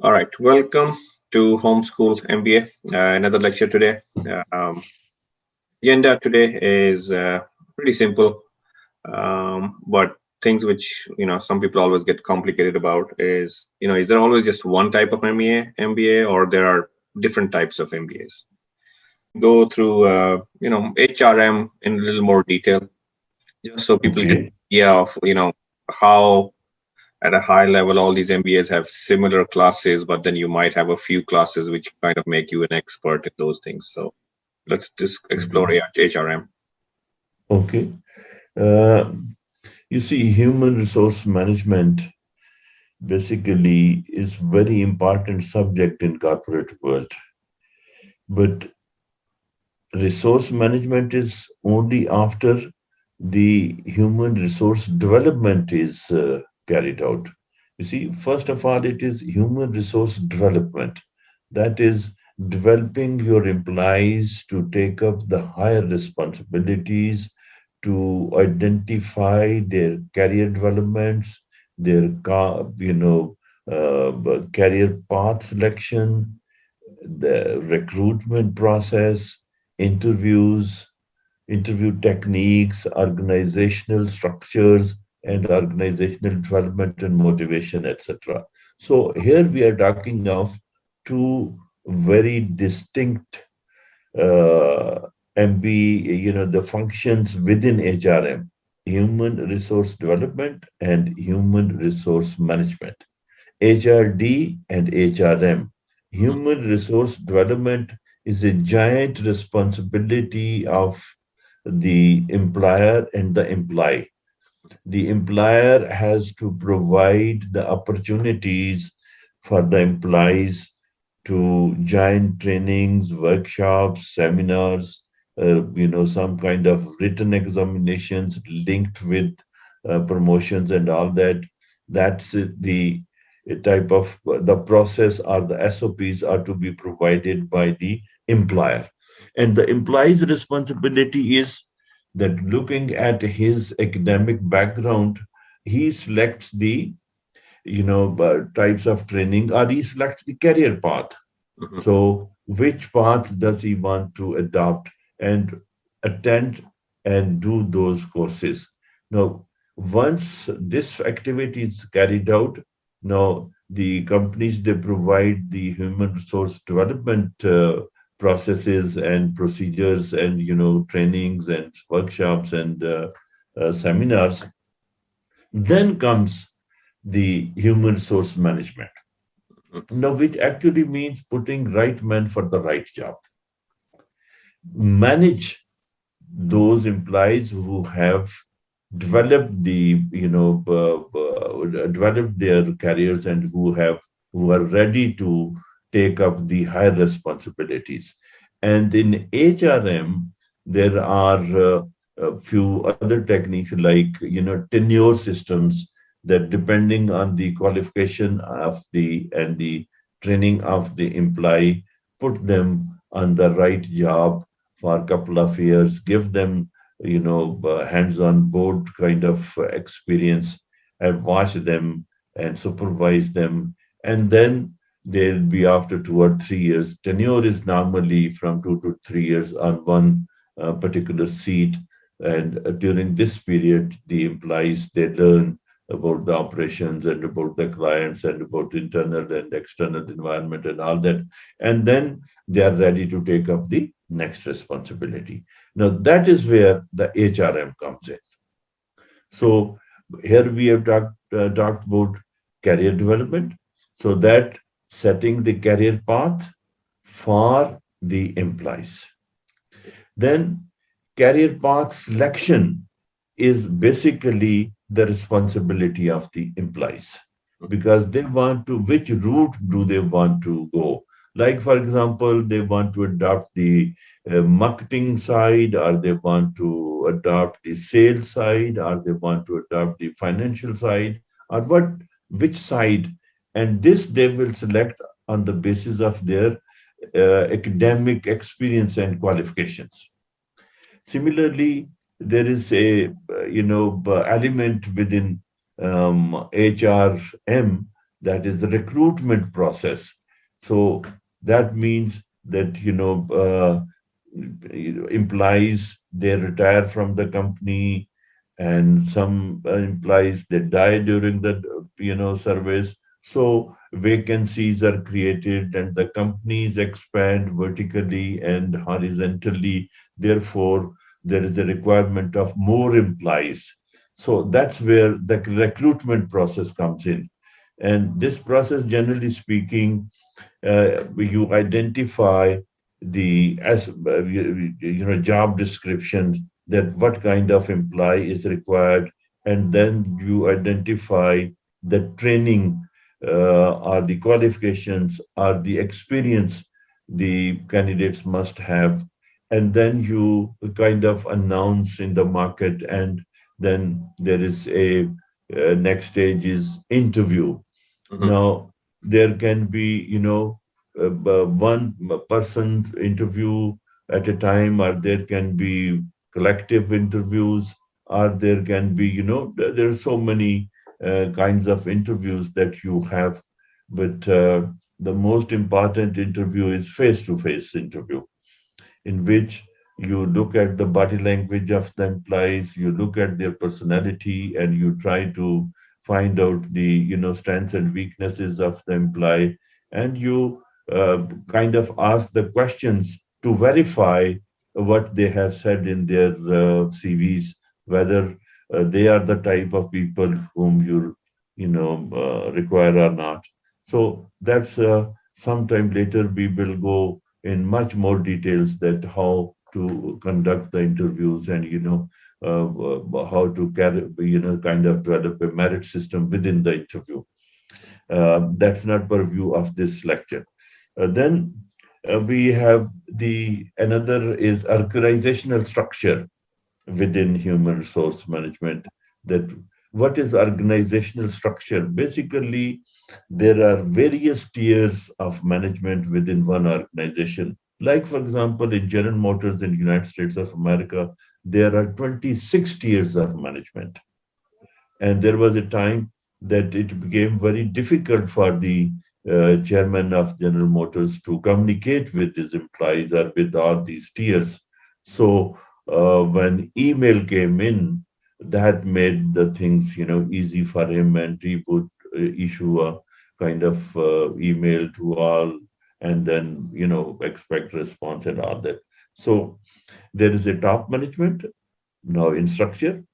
All right, welcome to Homeschool MBA. Another lecture today. Agenda today is pretty simple, but things which some people always get complicated about is is there always just one type of MBA, or there are different types of MBAs? Go through HRM in a little more detail, just so people get an Okay. idea of how at a high level, all these MBAs have similar classes, but then you might have a few classes which kind of make you an expert in those things. So let's just explore Mhm. HRM. Okay. Uh, you see, human resource management basically is very important subject in corporate world. But resource management is only after the human resource development is carried out. You see, first of all, it is human resource development. That is developing your employees to take up the higher responsibilities, to identify their career developments, their career path selection, the recruitment process, interviews, interview techniques, organizational structures, and organizational development and motivation, etc. So here we are talking of two very distinct the functions within HRM, human resource development and human resource management. HRD and HRM. Mhm. Human resource development is a giant responsibility of the employer and the employee. The employer has to provide the opportunities for the employees to join trainings, workshops, seminars, some kind of written examinations linked with promotions and all that. That's the type of the process or the SOPs are to be provided by the employer. And the employee's responsibility is that looking at his academic background, he selects the types of training or he selects the career path. Mhm. So which path does he want to adopt and attend and do those courses? Now, once this activity is carried out, now the companies they provide the human resource development processes and procedures and trainings and workshops and seminars. Then comes the human resource management. Mhm. Now, which actually means putting right man for the right job. Manage those employees who have developed developed their careers and who are ready to take up the higher responsibilities. And in HRM, there are a few other techniques like tenure systems that depending on the qualification of the and the training of the employee, put them on the right job for a couple of years, give them hands-on board kind of experience and watch them and supervise them. And then they'll be after 2 or 3 years. Tenure is normally from 2 to 3 years on one particular seat. And during this period, the employees, they learn about the operations and about the clients and about internal and external environment and all that. And then they are ready to take up the next responsibility. Now, that is where the HRM comes in. So, here we have talked about career development. So, that setting the career path for the employees. Then, career path selection is basically the responsibility of the employees because they want to, which route do they want to go? Like, for example, they want to adopt the marketing side, or they want to adopt the sales side, or they want to adopt the financial side, or which side? And this they will select on the basis of their academic experience and qualifications. Similarly, there is a element within HRM that is the recruitment process. So that means that, implies they retire from the company, and some implies they die during the service. So vacancies are created and the companies expand vertically and horizontally. Therefore, there is a requirement of more employees. So that's where the recruitment process comes in. And this process, generally speaking, you identify the as job descriptions, that what kind of employee is required, and then you identify the training, or the qualifications or the experience the candidates must have, and then you kind of announce in the market, and then there is a next stage is interview. Hmm. Now, there can be, one person interview at a time, or there can be collective interviews, or there can be, there are so many kinds of interviews that you have. But the most important interview is face-to-face interview, in which you look at the body language of the employees, you look at their personality, and you try to find out the strengths and weaknesses of the employee, and you kind of ask the questions to verify what they have said in their CVs, whether they are the type of people whom you require or not. So that's sometime later we will go in much more details that how to conduct the interviews, and how to carry, kind of develop a merit system within the interview. That's not purview of this lecture. Then we have the another is organizational structure within human resource management. That what is organizational structure? Basically, there are various tiers of management within one organization. Like, for example, in General Motors in the United States of America, there are 26 tiers of management. And there was a time that it became very difficult for the chairman of General Motors to communicate with his employees or with all these tiers. So when email came in, that made the things easy for him, and he would issue a kind of email to all, and then expect response and all that. So there is a top management now in structure,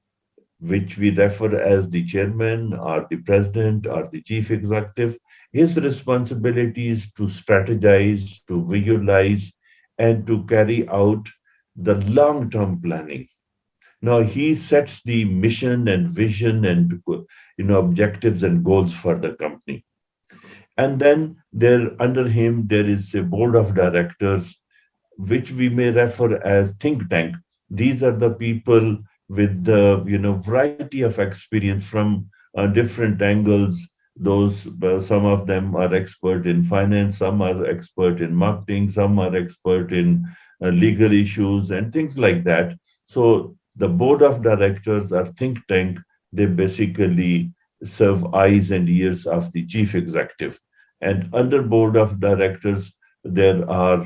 which we refer as the chairman or the president or the chief executive. His responsibility is to strategize, to visualize, and to carry out the long term planning. Now he sets the mission and vision and objectives and goals for the company. And then there under him there is a board of directors, which we may refer as think tank. These are the people with the variety of experience from different angles. Those some of them are expert in finance, some are expert in marketing, some are expert in legal issues and things like that. So the board of directors are think tank. They basically serve eyes and ears of the chief executive. And under board of directors, there are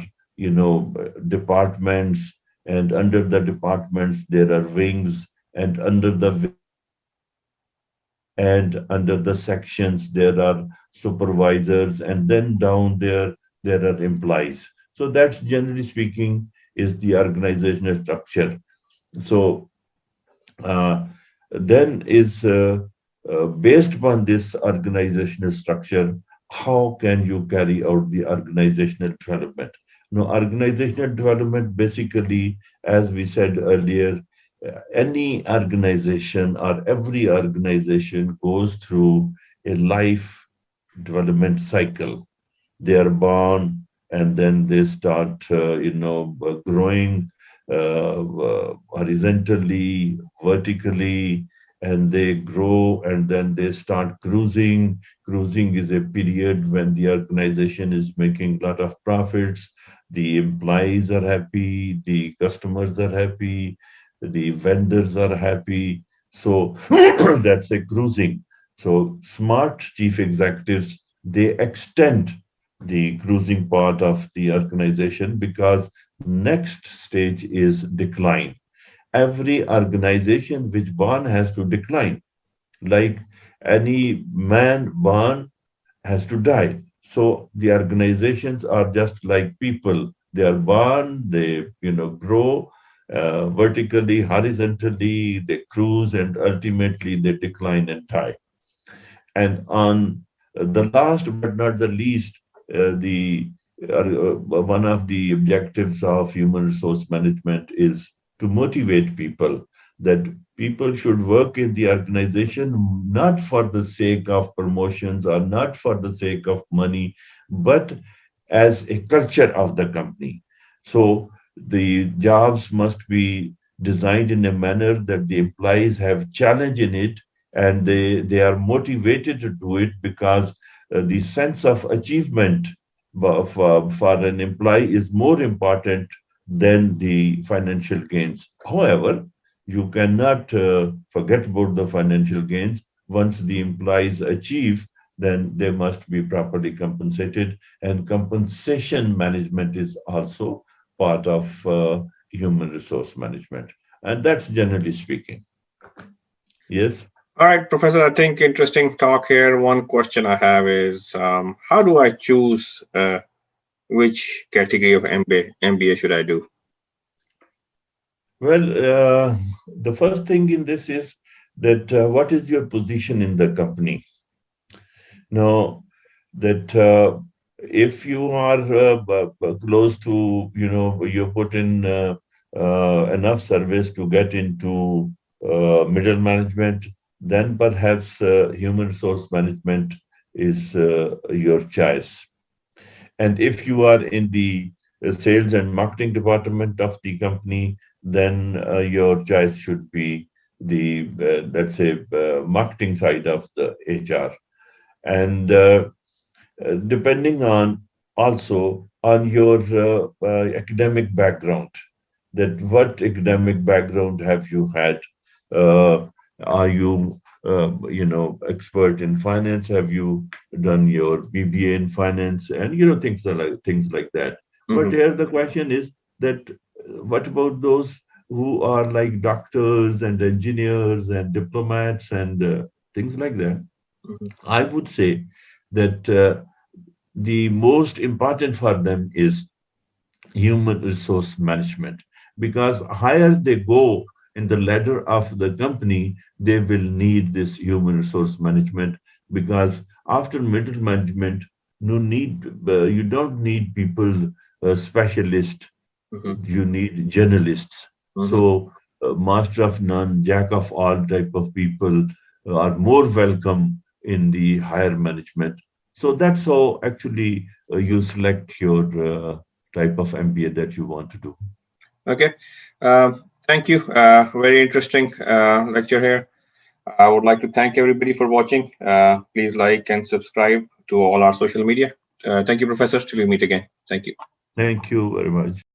departments, and under the departments there are wings, and under the wings there are sections, and under the sections there are supervisors, and then down there are employees. So that's, generally speaking, is the organizational structure. So uh, then is based upon this organizational structure, how can you carry out the organizational development? Now, organizational development basically, as we said earlier, any organization or every organization goes through a life development cycle. They are born, and then they start growing horizontally, vertically, and they grow, and then they start cruising. Cruising is a period when the organization is making a lot of profits, the employees are happy, the customers are happy, the vendors are happy. So that's a cruising. So smart chief executives, they extend the cruising part of the organization because next stage is decline. Every organization which born has to decline. Like any man born has to die. So the organizations are just like people. They are born, they grow vertically, horizontally, they cruise, and ultimately they decline and die. And on the last but not the least, the one of the objectives of human resource management is to motivate people, that people should work in the organization not for the sake of promotions or not for the sake of money, but as a culture of the company. So the jobs must be designed in a manner that the employees have challenge in it, and they are motivated to do it because the sense of achievement for an employee is more important than the financial gains. However, you cannot forget about the financial gains. Once the employees achieve, then they must be properly compensated, and compensation management is also part of human resource management. And that's generally speaking. Yes. All right, Professor, I think interesting talk here. One question I have is, how do I choose which category of MBA should I do? Well, the first thing in this is that what is your position in the company? Now, that if you are close to, you put in enough service to get into middle management, then perhaps human resource management is your choice. And if you are in the sales and marketing department of the company, then your choice should be the, let's say, marketing side of the HR. And depending on also on your academic background, that what academic background have you had? Uh, are you, expert in finance? Have you done your BBA in finance? And things like that. But Hmm. here the question is that what about those who are like doctors and engineers and diplomats and things like that? Hmm. I would say that the most important for them is human resource management, because higher they go in the ladder of the company, they will need this human resource management, because after middle management, you don't need people specialists, Hmm. you need journalists. Hmm. So master of none, jack of all type of people are more welcome in the higher management. So that's how actually you select your type of MBA that you want to do. Okay. Thank you. Very interesting lecture here. I would like to thank everybody for watching. Please like and subscribe to all our social media. Thank you, Professor. Till we meet again. Thank you. Thank you very much.